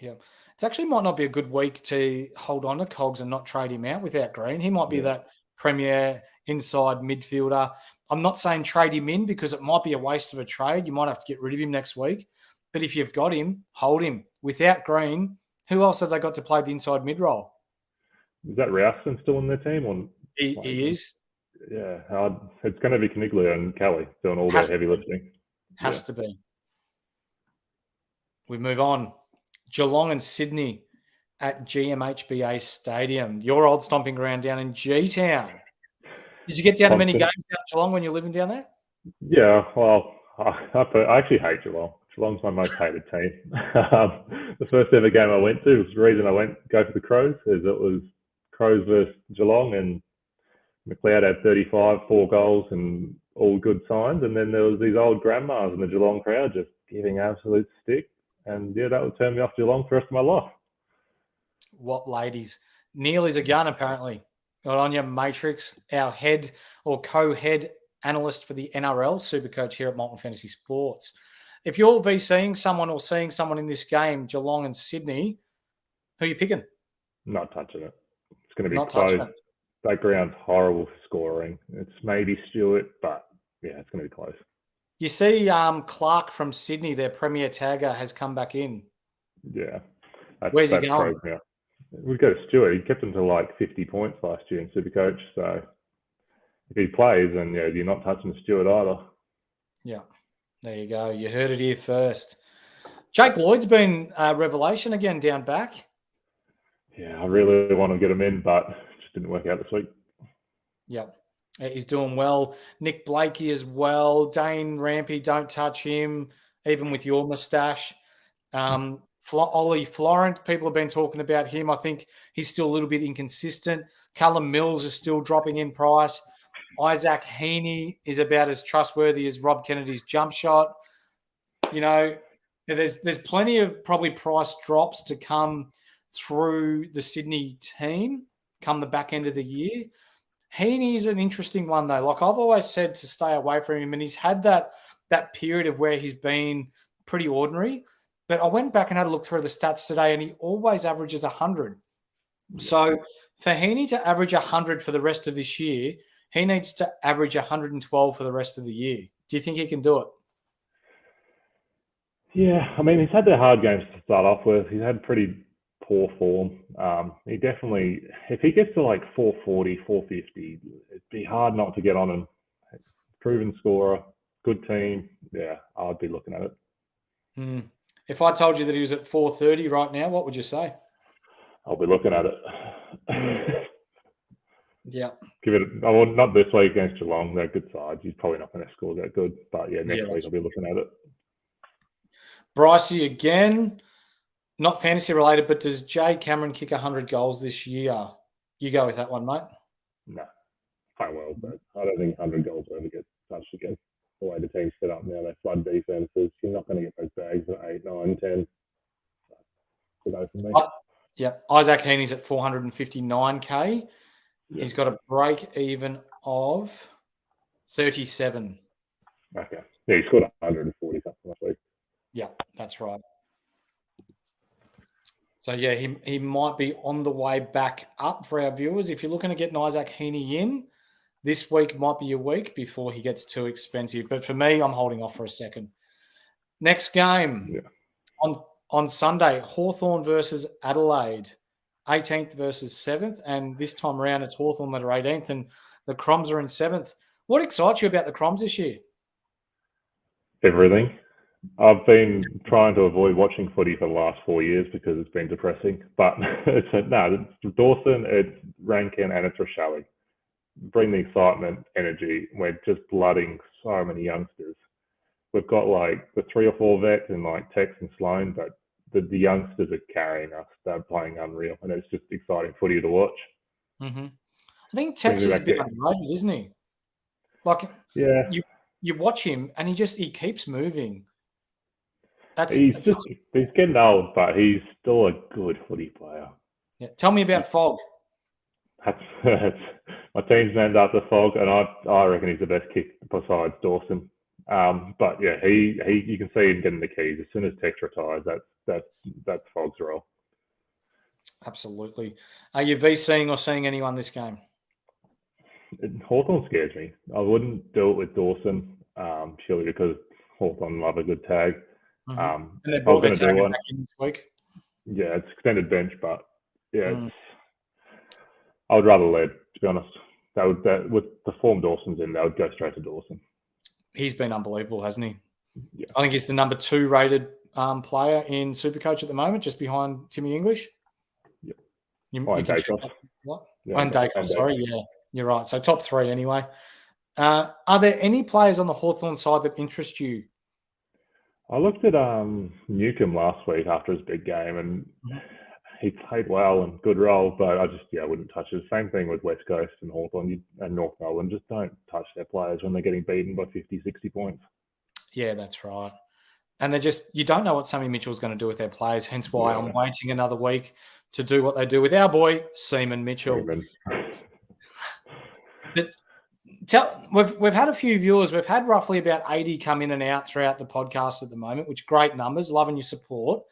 Yeah. It actually might not be a good week to hold on to Cogs and not trade him out without Green. He might be that premier inside midfielder. I'm not saying trade him in because it might be a waste of a trade. You might have to get rid of him next week. But if you've got him, hold him. Without Green, who else have they got to play the inside mid role? Is that Rouston still in their team? Or he is. Yeah. It's going to be Caniglia and Kelly doing all their heavy lifting. Has to be. We move on. Geelong and Sydney at GMHBA Stadium, your old stomping ground down in G-Town. Did you get down to many games down at Geelong when you're living down there? Yeah, well, I actually hate Geelong. Geelong's my most hated team. The first ever game I went to, the reason I go for the Crows, is it was Crows versus Geelong, and McLeod had 35, 4 goals, and all good signs. And then there was these old grandmas in the Geelong crowd just giving absolute stick. And yeah, that would turn me off Geelong for the rest of my life. What ladies? Neil is a gun, apparently. Got on your Matrix, our head or co-head analyst for the NRL Supercoach here at Molten Fantasy Sports. If you're VCing someone or seeing someone in this game, Geelong and Sydney, who are you picking? Not touching it. It's going to be Not close. touching it. That ground's horrible for scoring. It's maybe Stewart, but yeah, it's going to be close. You see Clark from Sydney, their premier tagger, has come back in. Yeah. Where's he going? We'd go to Stewart. He kept him to like 50 points last year in Supercoach. So if he plays, then yeah, you're not touching Stewart either. Yeah. There you go. You heard it here first. Jake Lloyd's been a revelation again down back. Yeah, I really want to get him in, but it just didn't work out this week. Yep. He's doing well. Nick Blakey as well. Dane Rampy, don't touch him, even with your moustache. Ollie Florent, people have been talking about him. I think he's still a little bit inconsistent. Callum Mills is still dropping in price. Isaac Heaney is about as trustworthy as Rob Kennedy's jump shot. You know, there's plenty of probably price drops to come through the Sydney team come the back end of the year. Heaney is an interesting one, though. Like I've always said to stay away from him, and he's had that period of where he's been pretty ordinary. But I went back and had a look through the stats today, and he always averages 100. So for Heaney to average 100 for the rest of this year, he needs to average 112 for the rest of the year. Do you think he can do it? Yeah, I mean, he's had the hard games to start off with. He's had pretty poor form. He definitely, if he gets to like 440, 450, it'd be hard not to get on him. Proven scorer, good team. Yeah, I'd be looking at it. If I told you that he was at 430 right now, what would you say? I'll be looking at it. Yeah. Give it. Well, not this week against Geelong. They're good sides. He's probably not going to score that good. But yeah, next week I'll be looking at it. Brycey again, not fantasy related, but does Jay Cameron kick 100 goals this year? You go with that one, mate. No, quite well, but I don't think 100 goals will ever get touched again. The way the team's set up now, they flood defenses. You're not going to get those bags at 8, 9, 10. So go for me. Yeah, Isaac Heaney's at 459k. Yep. He's got a break even of 37. Okay. Yeah, he scored 140 something last week. Yeah, that's right. So, yeah, he might be on the way back up for our viewers. If you're looking to get an Isaac Heaney in, this week might be your week before he gets too expensive. But for me, I'm holding off for a second. Next game on Sunday, Hawthorn versus Adelaide, 18th versus 7th. And this time around, it's Hawthorn that are 18th and the Croms are in 7th. What excites you about the Croms this year? Everything. I've been trying to avoid watching footy for the last 4 years because it's been depressing. But it's Dawson, it's Rankin, and it's Rochelle. Bring the excitement, energy. We're just blooding so many youngsters. We've got like the 3 or 4 vets in like Tex and Sloan, but the youngsters are carrying us. They're playing unreal, and it's just exciting footy to watch. Mm-hmm. I think Tex is a bit underrated, isn't he? Like, yeah, you watch him, and he keeps moving. He's getting old, but he's still a good footy player. Yeah. Tell me about Fogg. My team's named after Fogg, and I reckon he's the best kick besides Dawson. But yeah, you can see him getting the keys as soon as Tex retires. That's Fogg's role. Absolutely. Are you VCing or seeing anyone this game? Hawthorn scares me. I wouldn't do it with Dawson purely because Hawthorn love a good tag. And they brought their tag back in this week. Yeah, it's extended bench, but yeah, I would rather lead, to be honest. With the form Dawson's in, they would go straight to Dawson. He's been unbelievable, hasn't he? Yeah. I think he's the number 2 rated player in Supercoach at the moment, just behind Timmy English. Yep. And Dacos, sorry. Yeah, you're right. So top 3 anyway. Are there any players on the Hawthorn side that interest you? I looked at Newcomb last week after his big game, and he played well and good role, but I wouldn't touch it. Same thing with West Coast and Hawthorn and North Melbourne. Just don't touch their players when they're getting beaten by 50, 60 points. Yeah, that's right. And you don't know what Sammy Mitchell's going to do with their players, hence why I'm waiting another week to do what they do with our boy, Seaman Mitchell. But we've had a few viewers. We've had roughly about 80 come in and out throughout the podcast at the moment, which great numbers. Loving your support.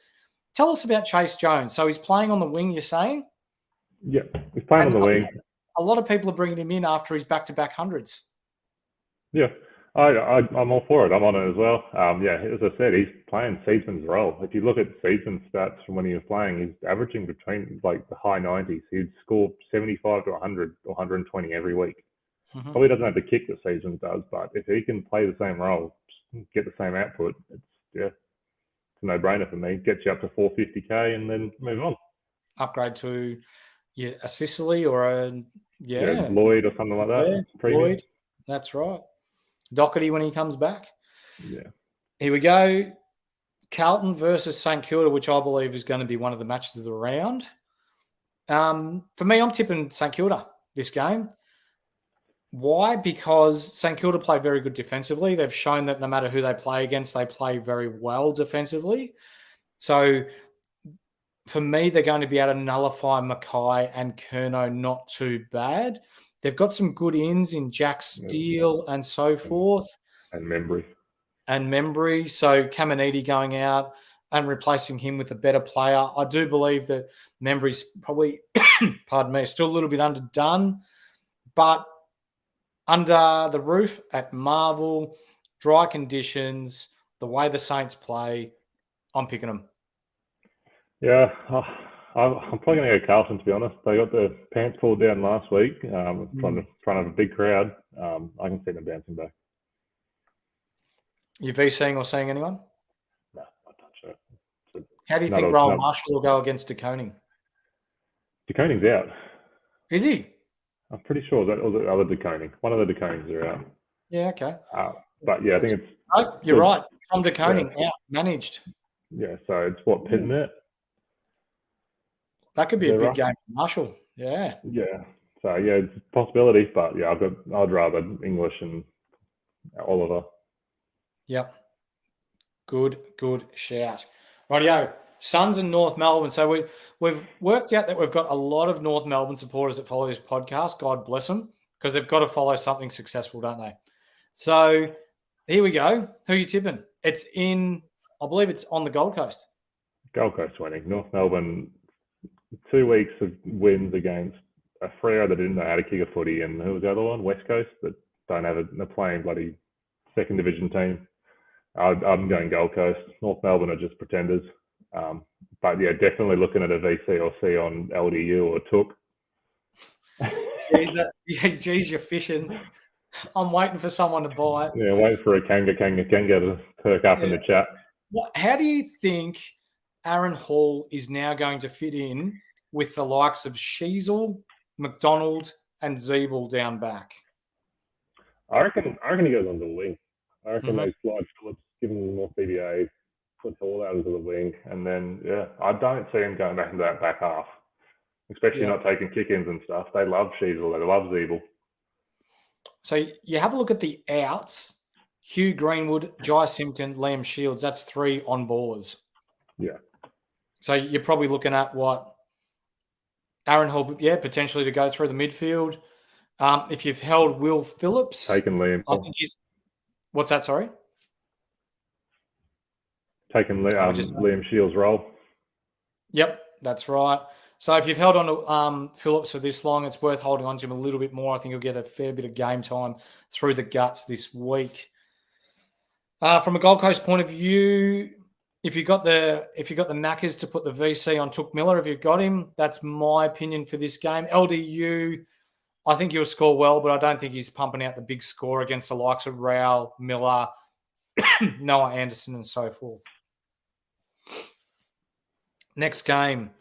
Tell us about Chase Jones. So he's playing on the wing, you're saying? Yeah, he's playing on the wing. A lot of people are bringing him in after his back-to-back hundreds. Yeah, I'm all for it. I'm on it as well. As I said, he's playing Seedsman's role. If you look at Seedsman's stats from when he was playing, he's averaging between the high 90s. He'd score 75 to 100 or 120 every week. Mm-hmm. Probably doesn't have the kick that Seedsman does, but if he can play the same role, get the same output, it's a no-brainer for me. Gets you up to 450k and then move on. Upgrade to a Sicily or a Lloyd or something like that. Lloyd, that's right. Doherty when he comes back. Yeah. Here we go. Carlton versus St Kilda, which I believe is going to be one of the matches of the round. For me, I'm tipping St Kilda this game. Why? Because St Kilda play very good defensively. They've shown that no matter who they play against, they play very well defensively. So for me, they're going to be able to nullify Mickie and Curnow not too bad. They've got some good ins in Jack Steele and so forth. And Membry. So Caminiti going out and replacing him with a better player. I do believe that Membry's probably, still a little bit underdone. But under the roof at Marvel, dry conditions, the way the Saints play, I'm picking them. Yeah, I'm probably going to go Carlton, to be honest. They got the pants pulled down last week in front of a big crowd. I can see them bouncing back. You VCing or seeing anyone? No, not touch it. How do you think Rowan Marshall will go against De Koning? De Koning's out. Is he? I'm pretty sure that was the other De Koning. One of the De Konings are out. Yeah, okay. But yeah, I think it's... No, you're right. Tom De Koning out, managed. Yeah, so it's what, Pitnet? That could be a big game for Marshall. Yeah. Yeah. So yeah, it's a possibility, but yeah, I'd rather English and Oliver. Yep. Good shout. Rightio. Suns and North Melbourne. So we've worked out that we've got a lot of North Melbourne supporters that follow this podcast. God bless them, because they've got to follow something successful, don't they? So here we go. Who are you tipping? I believe it's on the Gold Coast. Gold Coast winning. North Melbourne, 2 weeks of wins against a Freo that didn't know how to kick a footy, and who was the other one? West Coast, that don't have they're playing bloody second division team. I'm going Gold Coast. North Melbourne are just pretenders. But yeah, definitely looking at a VC or C on LDU or Took. Geez, you're fishing. I'm waiting for someone to bite. Yeah, waiting for a Kanga to perk up in the chat. How do you think Aaron Hall is now going to fit in with the likes of Sheasel, McDonald, and Zeeble down back? I reckon he goes on the wing. I reckon they slide Phillips, give him more CBA, put Hall out into the wing, and then I don't see him going back into that back half, especially not taking kick-ins and stuff. They love Sheasel, they love Zeeble. So you have a look at the outs: Hugh Greenwood, Jai Simpkin, Liam Shields. That's 3 on-ballers. Yeah. So you're probably looking at what? Aaron Hall, potentially to go through the midfield. If you've held Will Phillips, taken Liam. I think he's. What's that? Sorry. Taking Liam Shields' role. Yep, that's right. So if you've held on to Phillips for this long, it's worth holding on to him a little bit more. I think he'll get a fair bit of game time through the guts this week. From a Gold Coast point of view, if you got the knackers to put the VC on Took Miller, if you've got him, that's my opinion for this game. LDU, I think he'll score well, but I don't think he's pumping out the big score against the likes of Rowell, Miller, Noah Anderson, and so forth. Next game.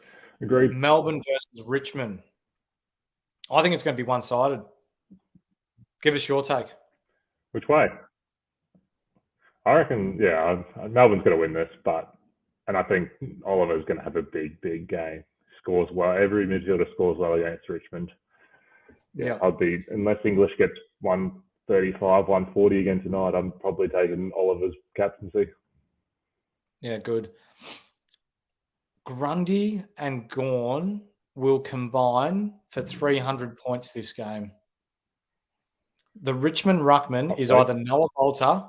Agreed. Melbourne versus Richmond. I think it's going to be one-sided. Give us your take. Which way? I reckon, Melbourne's going to win this, and I think Oliver's going to have a big game. Scores well. Every midfielder scores well against Richmond. Yeah. Unless English gets 135, 140 again tonight, I'm probably taking Oliver's captaincy. Yeah, good. Grundy and Gawn will combine for 300 points this game. The Richmond ruckman is either Noah Bolter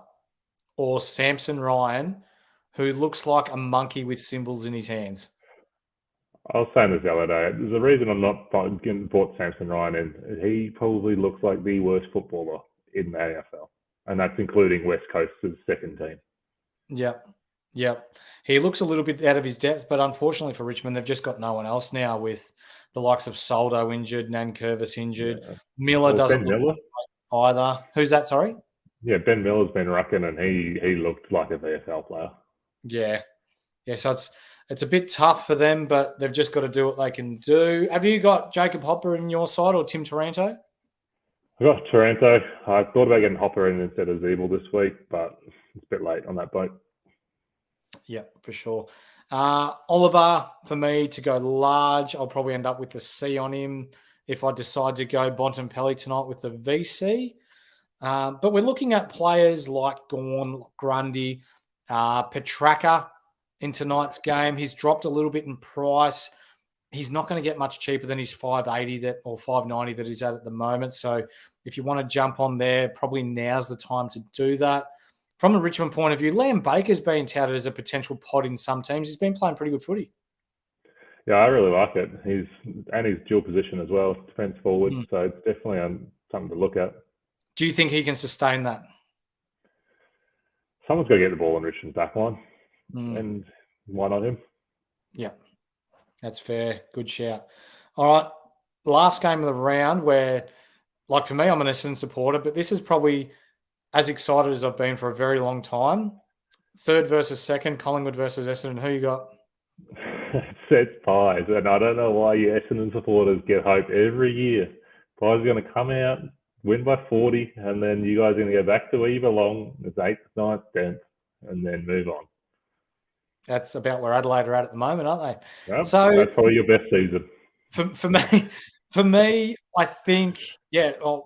or Samson Ryan, who looks like a monkey with cymbals in his hands. I was saying this the other day. There's a reason I'm not brought Samson Ryan in. He probably looks like the worst footballer in the AFL, and that's including West Coast's second team. Yep. He looks a little bit out of his depth, but unfortunately for Richmond, they've just got no one else now with the likes of Soldo injured, Nankervis injured. Yeah. Miller doesn't look either. Who's that, sorry? Yeah, Ben Miller's been rucking, and he looked like a VFL player. Yeah, so it's a bit tough for them, but they've just got to do what they can do. Have you got Jacob Hopper in your side or Tim Taranto? I got Taranto. I thought about getting Hopper in instead of Zeeble this week, but it's a bit late on that boat. Yeah, for sure. Oliver, for me, to go large, I'll probably end up with the C on him if I decide to go Bontempelli tonight with the VC. But we're looking at players like Gawn, Grundy, Petraka in tonight's game. He's dropped a little bit in price. He's not going to get much cheaper than his $5.80 or $5.90 that he's at the moment. So if you want to jump on there, probably now's the time to do that. From a Richmond point of view, Liam Baker's been touted as a potential pod in some teams. He's been playing pretty good footy. Yeah, I really like it. He's dual position as well, defence forward. So it's definitely something to look at. Do you think he can sustain that? Someone's got to get the ball in Richmond's back line. And why not him? Yeah, that's fair. Good shout. All right, last game of the round where, like for me, I'm an Essendon supporter, but this is probably as excited as I've been for a very long time. Third versus second, Collingwood versus Essendon. Who you got? It's Pies, and I don't know why you Essendon supporters get hope every year. Pies are going to come out, win by 40, and then you guys are going to go back to where you belong. It's 8th, 9th, 10th, and then move on. That's about where Adelaide are at the moment, aren't they? Yep, so that's probably your best season. For me, I think,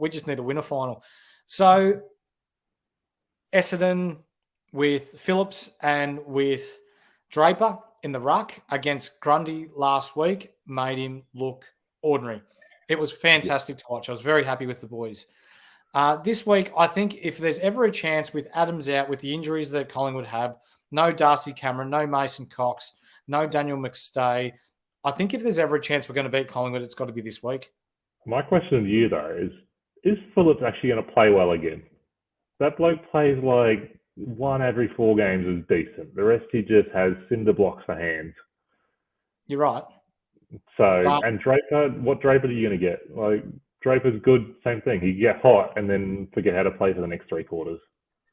we just need to win a final. So Essendon with Phillips and with Draper in the ruck against Grundy last week made him look ordinary. It was fantastic to watch. I was very happy with the boys. This week, I think if there's ever a chance with Adams out, with the injuries that Collingwood have, no Darcy Cameron, no Mason Cox, no Daniel McStay, I think if there's ever a chance we're going to beat Collingwood, it's got to be this week. My question to you, though, is Phillips actually going to play well again? That bloke plays like 1 every 4 games is decent. The rest he just has cinder blocks for hands. You're right. So, and Draper, what Draper are you going to get? Like, Draper's good, same thing. He get hot and then forget how to play for the next 3 quarters.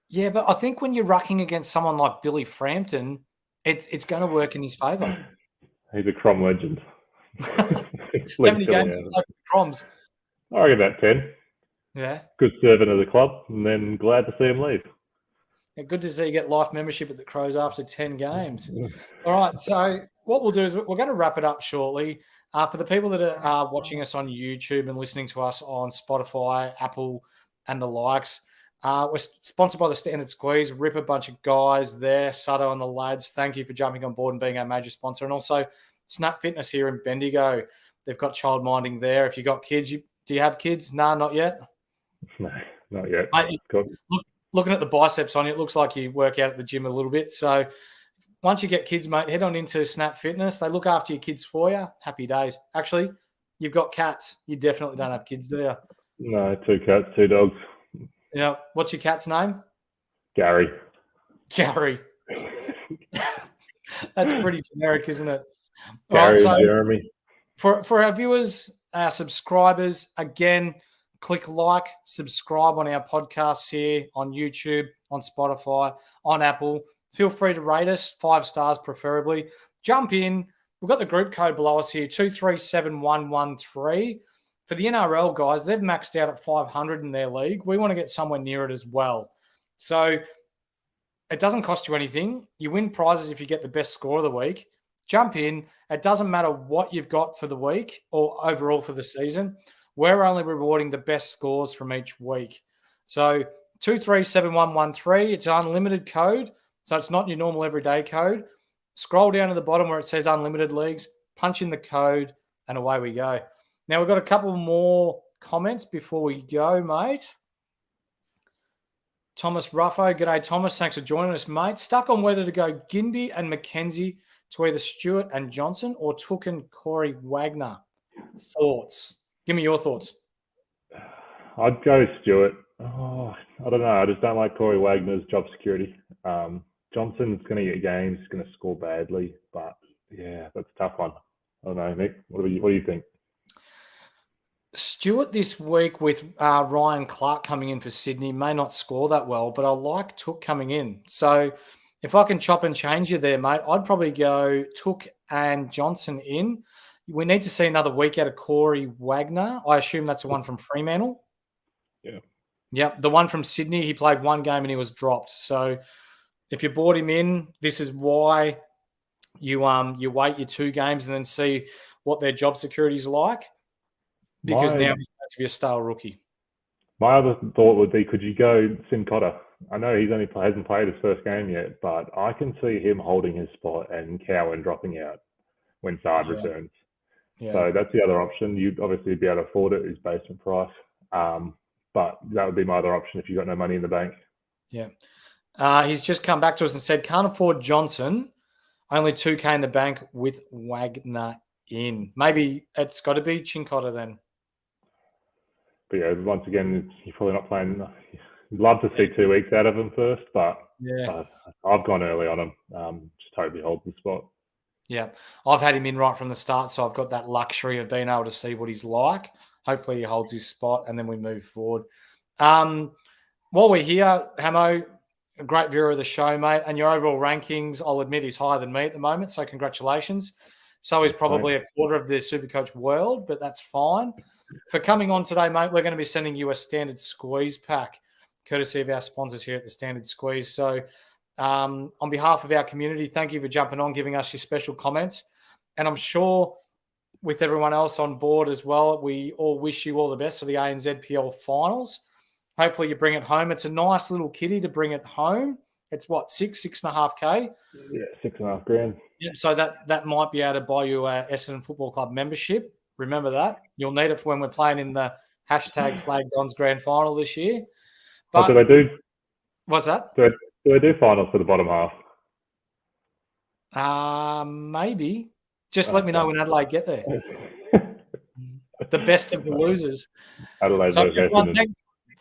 Yeah, but I think when you're rucking against someone like Billy Frampton, it's going to work in his favour. He's a Crom legend. How many games have you played with Croms? I reckon about 10. Yeah. Good servant of the club, and then glad to see him leave. Yeah, good to see you get life membership at the Crows after 10 games. All right, so what we'll do is we're going to wrap it up shortly. For the people that are watching us on YouTube and listening to us on Spotify, Apple, and the likes, we're sponsored by the Standard Squeeze. Rip a bunch of guys there, Sutto and the lads. Thank you for jumping on board and being our major sponsor. And also Snap Fitness here in Bendigo. They've got child minding there. If you've got kids, do you have kids? No, not yet. No, not yet. Mate, looking at the biceps on you, it looks like you work out at the gym a little bit. So once you get kids, mate, head on into Snap Fitness. They look after your kids for you. Happy days. Actually, you've got cats. You definitely don't have kids, do you? No, 2 cats, 2 dogs. Yeah. What's your cat's name? Gary. That's pretty generic, isn't it? Gary, Jeremy. For our viewers, our subscribers, again, click like, subscribe on our podcasts here on YouTube, on Spotify, on Apple. Feel free to rate us, 5 stars preferably. Jump in. We've got the group code below us here, 237113. For the NRL guys, they've maxed out at 500 in their league. We want to get somewhere near it as well. So it doesn't cost you anything. You win prizes if you get the best score of the week. Jump in. It doesn't matter what you've got for the week or overall for the season. We're only rewarding the best scores from each week. So 237113, it's an unlimited code. So it's not your normal everyday code. Scroll down to the bottom where it says unlimited leagues, punch in the code, and away we go. Now, we've got a couple more comments before we go, mate. Thomas Ruffo. G'day, Thomas. Thanks for joining us, mate. Stuck on whether to go Ginbey and McKenzie to either Stewart and Johnson or Took and Corey Wagner. Thoughts? Give me your thoughts. I'd go Stewart. Oh, I don't know. I just don't like Corey Wagner's job security. Johnson's going to get games. He's going to score badly. But, yeah, that's a tough one. I don't know, Nick. What do you think? Stewart this week with Ryan Clark coming in for Sydney may not score that well, but I like Took coming in. So if I can chop and change you there, mate, I'd probably go Took and Johnson in. We need to see another week out of Corey Wagner. I assume that's the one from Fremantle. Yeah. Yep, the one from Sydney, he played one game and he was dropped. So if you brought him in, this is why you wait your 2 games and then see what their job security is like. Because now he's going to be a star rookie. My other thought would be, could you go Sin Cotter? I know he's hasn't played his first game yet, but I can see him holding his spot and Cowan dropping out when Saad returns. Yeah. So that's the other option. You'd obviously be able to afford it, his basement price. But that would be my other option if you've got no money in the bank. Yeah. He's just come back to us and said, can't afford Johnson, only 2K in the bank with Wagner in. Maybe it's got to be Chincotta then. But yeah, once again, you're probably not playing. You'd love to see 2 weeks out of him first, but I've gone early on him. Just hope he holds the spot. Yeah, I've had him in right from the start, so I've got that luxury of being able to see what he's like. Hopefully he holds his spot, and then we move forward. While we're here, Hamo, a great viewer of the show, mate, and your overall rankings, I'll admit, is higher than me at the moment, so congratulations. So he's probably a quarter of the Supercoach world, but that's fine. For coming on today, mate, we're going to be sending you a Standard Squeeze pack, courtesy of our sponsors here at the Standard Squeeze. So on behalf of our community, thank you for jumping on, giving us your special comments. And I'm sure with everyone else on board as well, we all wish you all the best for the ANZPL finals. Hopefully you bring it home. It's a nice little kitty to bring it home. It's what, 6.5K? Yeah, $6.5 Yep. So that might be able to buy you a Essendon Football Club membership. Remember that. You'll need it for when we're playing in the hashtag Flag Dons Grand Final this year. But do they do? What's that? Do they do finals for the bottom half? Maybe. Just let me know when Adelaide get there. The best of the losers. Adelaide. So,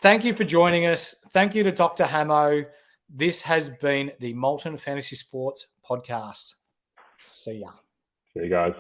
thank you for joining us. Thank you to Dr. Hamo. This has been the Molten Fantasy Sports Podcast. See ya. See you guys.